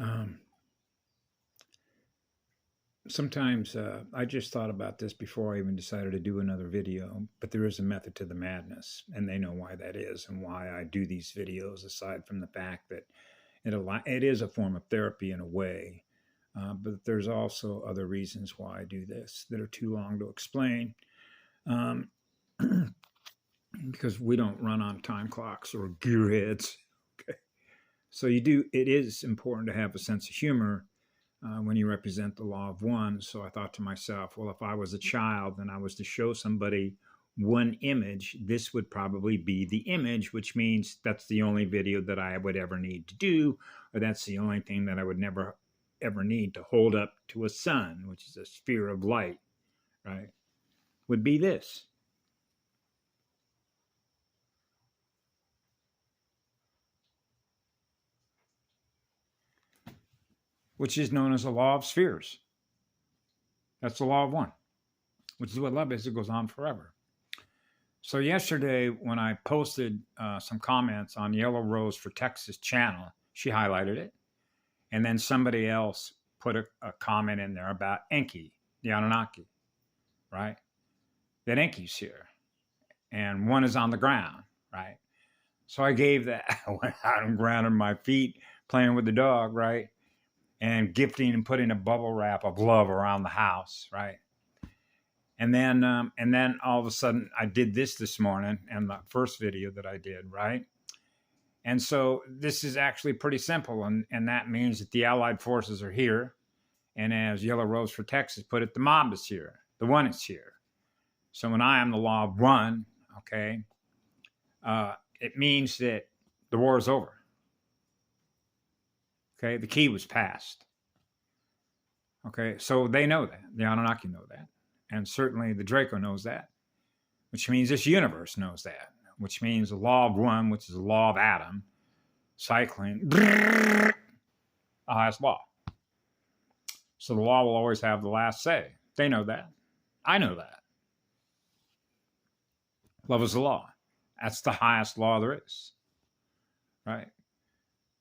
Um, Sometimes I just thought about this before I even decided to do another video, but there is a method to the madness, and they know why that is and why I do these videos, aside from the fact that it is a form of therapy in a way. But there's also other reasons why I do this that are too long to explain. Um, because we don't run on time clocks or gearheads. Okay. So it is important to have a sense of humor when you represent the law of one. So I thought to myself, well, if I was a child and I was to show somebody one image, this would probably be the image, which means that's the only video that I would ever need to do, or that's the only thing that I would never ever need to hold up to a sun, which is a sphere of light, right? Would be this. Which is known as the law of spheres. That's the law of one, which is what love is. It goes on forever. So yesterday, when I posted some comments on Yellow Rose for Texas channel, she highlighted it. And then somebody else put a comment in there about Enki, the Anunnaki, right? That Enki's here. And one is on the ground, right? So I gave that. I went out and grounded my feet, playing with the dog, right? And gifting and putting a bubble wrap of love around the house, right? And then all of a sudden, I did this morning, and the first video that I did, right? And so this is actually pretty simple, and that means that the Allied forces are here, and as Yellow Rose for Texas put it, the mob is here, the one is here. So when I am the law of one, okay, it means that the war is over. Okay, the key was passed. Okay, so they know that. The Anunnaki know that. And certainly the Draco knows that, which means this universe knows that, which means the law of one, which is the law of Adam, cycling, the highest law. So the law will always have the last say. They know that. I know that. Love is the law. That's the highest law there is, right?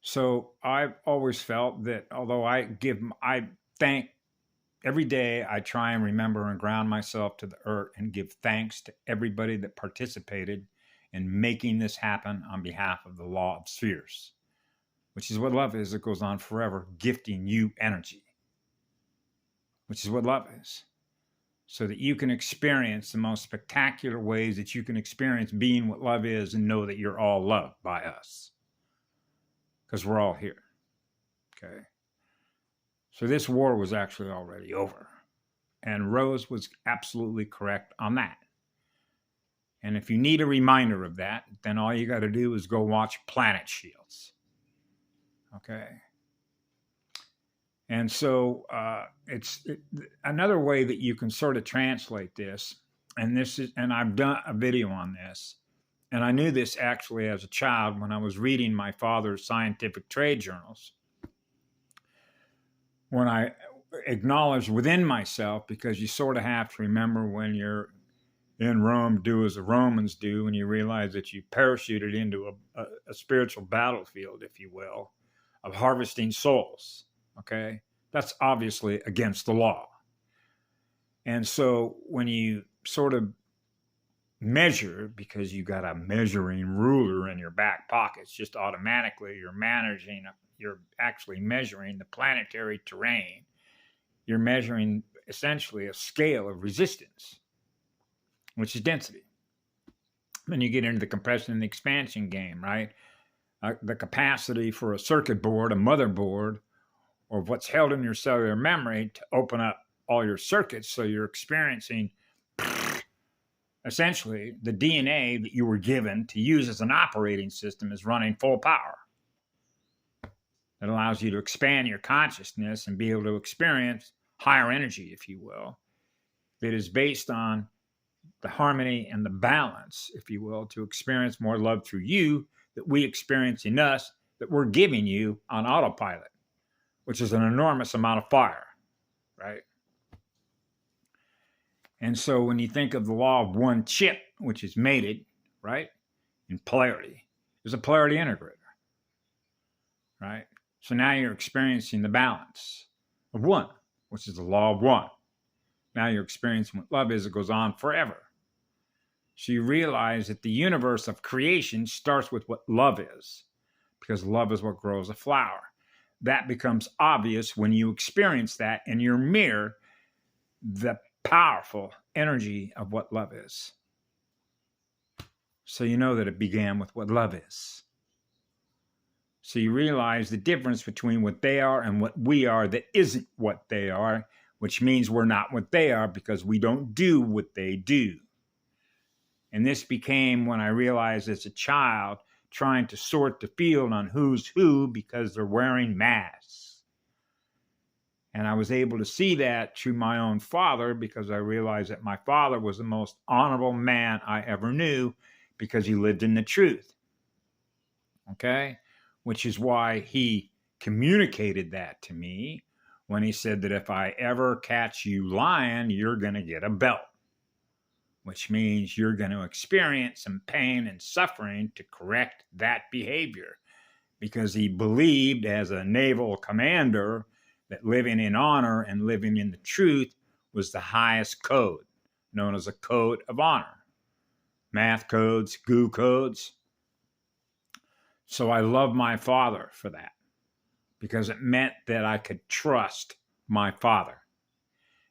So I've always felt that although I thank every day, I try and remember and ground myself to the earth and give thanks to everybody that participated in making this happen on behalf of the law of spheres, which is what love is. It goes on forever, gifting you energy, which is what love is, so that you can experience the most spectacular ways that you can experience being what love is and know that you're all loved by us, because we're all here, okay? So this war was actually already over. And Rose was absolutely correct on that. And if you need a reminder of that, then all you got to do is go watch Planet Shields. Okay. And so another way that you can sort of translate this, and I've done a video on this, and I knew this actually as a child when I was reading my father's scientific trade journals. When I acknowledged within myself, because you sort of have to remember when you're in Rome, do as the Romans do, and you realize that you parachuted into a spiritual battlefield, if you will, of harvesting souls, okay? That's obviously against the law. And so when you sort of measure, because you got a measuring ruler in your back pockets, just automatically you're actually measuring the planetary terrain. You're measuring essentially a scale of resistance, which is density. Then you get into the compression and the expansion game, right? The capacity for a circuit board, a motherboard, or what's held in your cellular memory to open up all your circuits, so you're experiencing essentially the DNA that you were given to use as an operating system is running full power. It allows you to expand your consciousness and be able to experience higher energy, if you will, that is based on the harmony and the balance, if you will, to experience more love through you that we experience in us, that we're giving you on autopilot, which is an enormous amount of fire, right? And so when you think of the law of one chip, which is mated, right, in polarity, there's a polarity integrator, right? So now you're experiencing the balance of one, which is the law of one. Now you're experiencing what love is. It goes on forever. So you realize that the universe of creation starts with what love is, because love is what grows a flower. That becomes obvious when you experience that in your mirror, the powerful energy of what love is. So you know that it began with what love is. So you realize the difference between what they are and what we are that isn't what they are, which means we're not what they are because we don't do what they do. And this became when I realized as a child trying to sort the field on who's who because they're wearing masks. And I was able to see that through my own father because I realized that my father was the most honorable man I ever knew because he lived in the truth. Okay? Which is why he communicated that to me when he said that if I ever catch you lying, you're going to get a belt, which means you're going to experience some pain and suffering to correct that behavior, because he believed as a naval commander that living in honor and living in the truth was the highest code, known as a code of honor. Math codes, goo codes. So I love my father for that, because it meant that I could trust my father.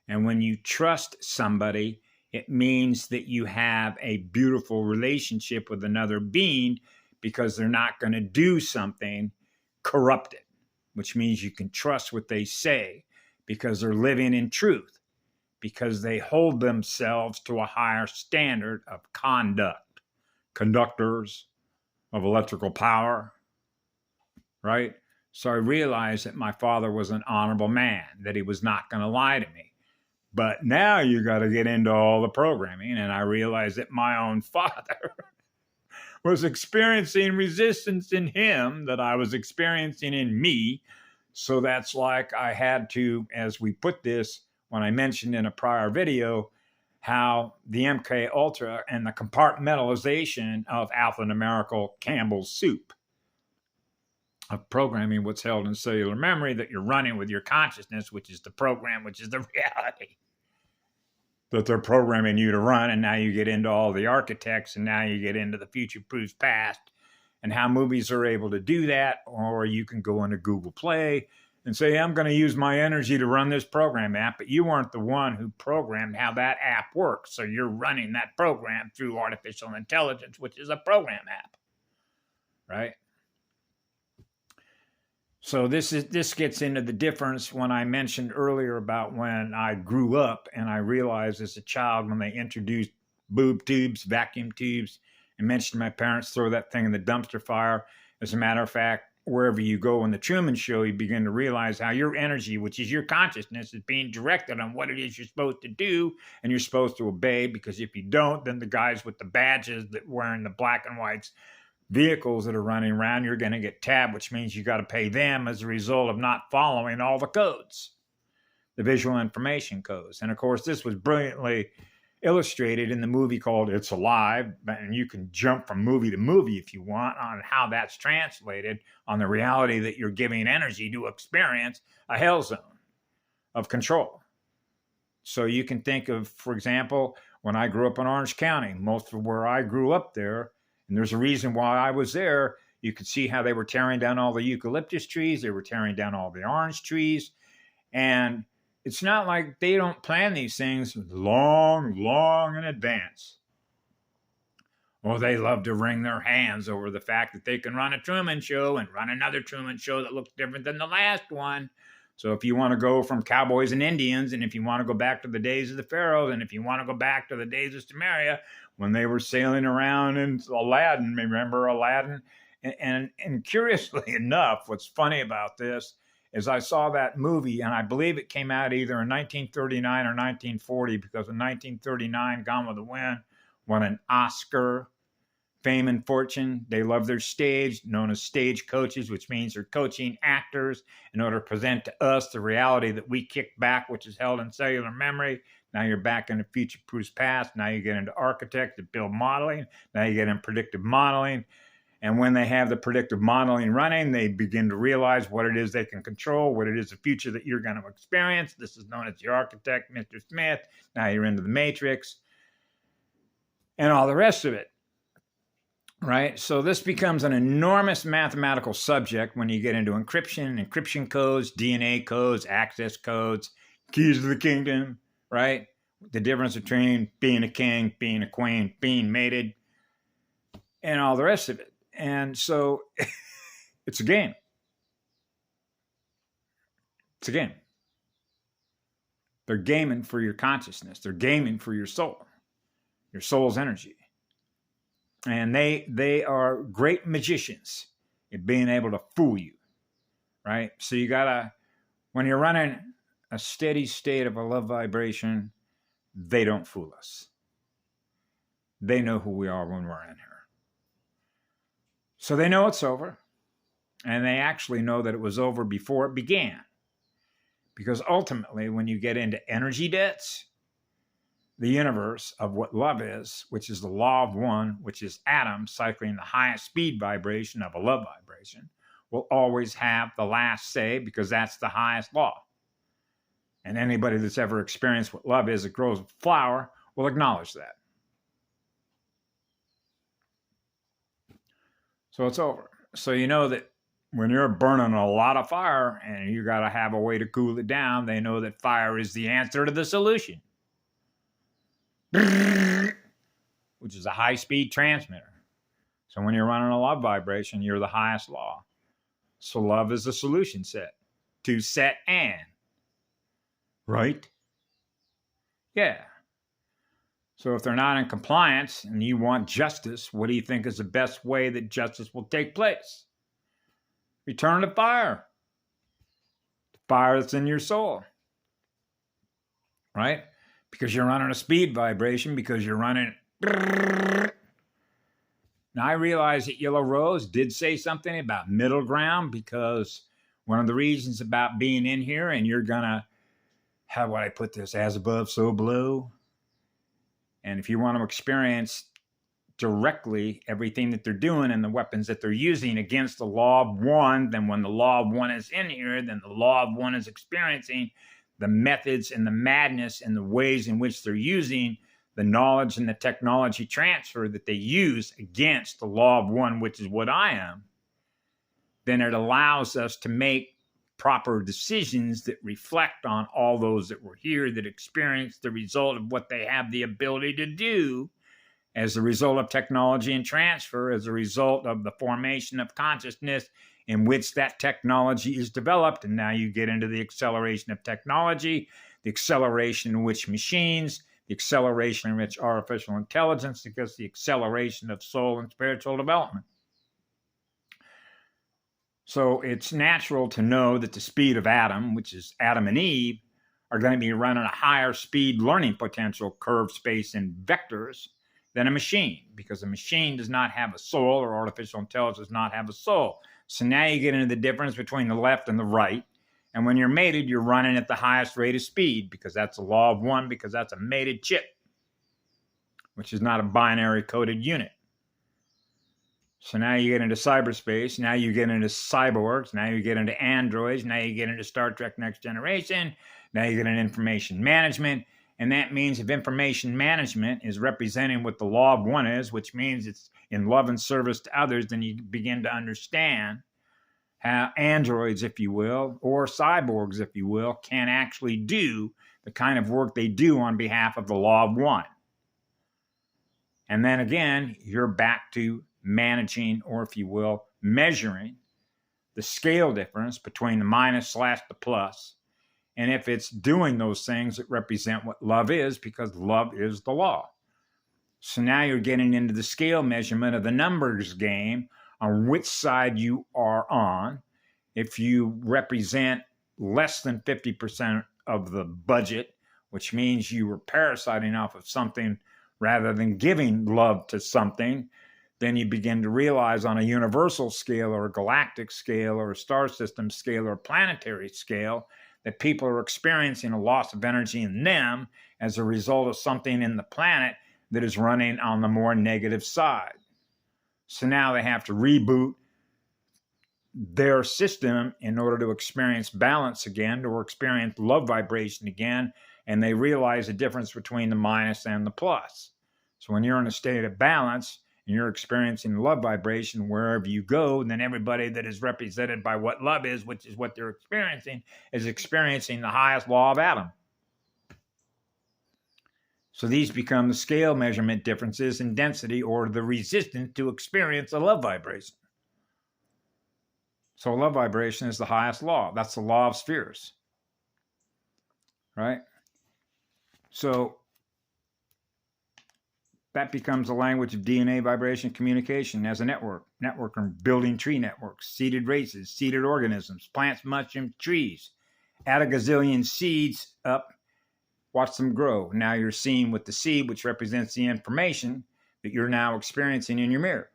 And when you trust somebody, it means that you have a beautiful relationship with another being because they're not going to do something corrupted, which means you can trust what they say because they're living in truth, because they hold themselves to a higher standard of conduct. Conductors of electrical power, right? So I realized that my father was an honorable man, that he was not going to lie to me. But now you got to get into all the programming. And I realized that my own father was experiencing resistance in him that I was experiencing in me. So that's like I had to, as we put this, when I mentioned in a prior video, how the MK Ultra and the compartmentalization of alphanumerical Campbell's soup of programming what's held in cellular memory that you're running with your consciousness, which is the program, which is the reality that they're programming you to run. And now you get into all the architects, and now you get into the future proofs past and how movies are able to do that. Or you can go into Google Play and say, I'm going to use my energy to run this program app, but you weren't the one who programmed how that app works. So you're running that program through artificial intelligence, which is a program app, right? So this gets into the difference when I mentioned earlier about when I grew up and I realized as a child when they introduced boob tubes, vacuum tubes, and mentioned my parents throw that thing in the dumpster fire. As a matter of fact, wherever you go in the Truman Show, you begin to realize how your energy, which is your consciousness, is being directed on what it is you're supposed to do, and you're supposed to obey, because if you don't, then the guys with the badges that wearing the black and whites vehicles that are running around, you're going to get tabbed, which means you got to pay them as a result of not following all the codes, the visual information codes. And of course, this was brilliantly illustrated in the movie called It's Alive, and you can jump from movie to movie if you want on how that's translated on the reality that you're giving energy to experience a hell zone of control. So you can think of, for example, when I grew up in Orange County, most of where I grew up there, and there's a reason why I was there, you could see how they were tearing down all the eucalyptus trees, they were tearing down all the orange trees, and it's not like they don't plan these things long in advance. Or they love to wring their hands over the fact that they can run a Truman Show and run another Truman Show that looks different than the last one. So if you want to go from cowboys and Indians, and if you want to go back to the days of the pharaohs, and if you want to go back to the days of Sumeria, when they were sailing around in Aladdin, remember Aladdin? And curiously enough, what's funny about this is I saw that movie, and I believe it came out either in 1939 or 1940, because in 1939, Gone with the Wind won an Oscar. Fame and fortune, they love their stage, known as stage coaches, which means they're coaching actors in order to present to us the reality that we kicked back, which is held in cellular memory. Now you're back in the future proofs past. Now you get into architects that build modeling. Now you get in predictive modeling. And when they have the predictive modeling running, they begin to realize what it is they can control, what it is the future that you're going to experience. This is known as the architect, Mr. Smith. Now you're into the matrix and all the rest of it. Right? So this becomes an enormous mathematical subject when you get into encryption codes, DNA codes, access codes, keys to the kingdom, right? The difference between being a king, being a queen, being mated, and all the rest of it. And so it's a game. It's a game. They're gaming for your consciousness. They're gaming for your soul's energy. And they are great magicians at being able to fool you, right? So you gotta, when you're running a steady state of a love vibration, they don't fool us. They know who we are when we're in here. So they know it's over, and they actually know that it was over before it began. Because ultimately, when you get into energy debts, the universe of what love is, which is the law of one, which is atoms cycling the highest speed vibration of a love vibration, will always have the last say because that's the highest law. And anybody that's ever experienced what love is, it grows a flower, will acknowledge that. So it's over. So you know that when you're burning a lot of fire and you got to have a way to cool it down, they know that fire is the answer to the solution, which is a high-speed transmitter. So when you're running a love vibration, you're the highest law. So love is the solution set to set and. Right? Yeah. So if they're not in compliance and you want justice, what do you think is the best way that justice will take place? Return to fire. The fire that's in your soul. Right? Because you're running a speed vibration, because you're running. Now, I realize that Yellow Rose did say something about middle ground, because one of the reasons about being in here, and you're going to, how would I put this, as above, so below. And if you want to experience directly everything that they're doing and the weapons that they're using against the law of one, then when the law of one is in here, then the law of one is experiencing the methods and the madness and the ways in which they're using the knowledge and the technology transfer that they use against the law of one, which is what I am, then it allows us to make proper decisions that reflect on all those that were here, that experienced the result of what they have the ability to do as a result of technology and transfer, as a result of the formation of consciousness in which that technology is developed. And now you get into the acceleration of technology, the acceleration in which machines, the acceleration in which artificial intelligence, because the acceleration of soul and spiritual development. So it's natural to know that the speed of Adam, which is Adam and Eve, are going to be running a higher speed learning potential, curve space, and vectors than a machine, because a machine does not have a soul, or artificial intelligence does not have a soul. So now you get into the difference between the left and the right. And when you're mated, you're running at the highest rate of speed, because that's the law of one, because that's a mated chip, which is not a binary coded unit. So now you get into cyberspace, now you get into cyborgs, now you get into androids, now you get into Star Trek Next Generation, now you get into information management. And that means if information management is representing what the law of one is, which means it's in love and service to others, then you begin to understand how androids, if you will, or cyborgs, if you will, can actually do the kind of work they do on behalf of the law of one. And then again, you're back to managing, or if you will, measuring the scale difference between the minus / the plus. And if it's doing those things that represent what love is, because love is the law. So now you're getting into the scale measurement of the numbers game on which side you are on. If you represent less than 50% of the budget, which means you were parasiting off of something rather than giving love to something, then you begin to realize on a universal scale or a galactic scale or a star system scale or a planetary scale that people are experiencing a loss of energy in them as a result of something in the planet that is running on the more negative side. So now they have to reboot their system in order to experience balance again, or experience love vibration again. And they realize the difference between the minus and the plus. So when you're in a state of balance and you're experiencing love vibration wherever you go, then everybody that is represented by what love is, which is what they're experiencing, is experiencing the highest law of Adam. So these become the scale measurement differences in density, or the resistance to experience a love vibration. So love vibration is the highest law. That's the law of spheres, right? So that becomes the language of DNA vibration communication as a network and building tree networks, seeded races, seeded organisms, plants, mushrooms, trees. Add a gazillion seeds up, watch them grow. Now you're seeing with the seed, which represents the information that you're now experiencing in your mirror.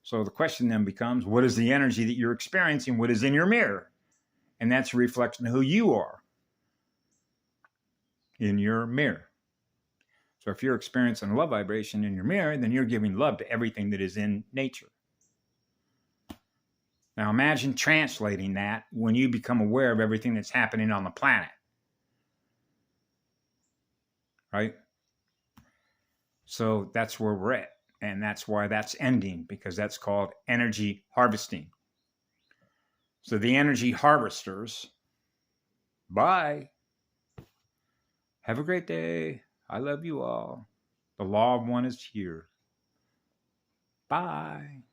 So the question then becomes, what is the energy that you're experiencing? What is in your mirror? And that's a reflection of who you are in your mirror. So if you're experiencing love vibration in your mirror, then you're giving love to everything that is in nature. Now imagine translating that when you become aware of everything that's happening on the planet. Right? So that's where we're at. And that's why that's ending, because that's called energy harvesting. So the energy harvesters, bye. Have a great day. I love you all. The law of one is here. Bye.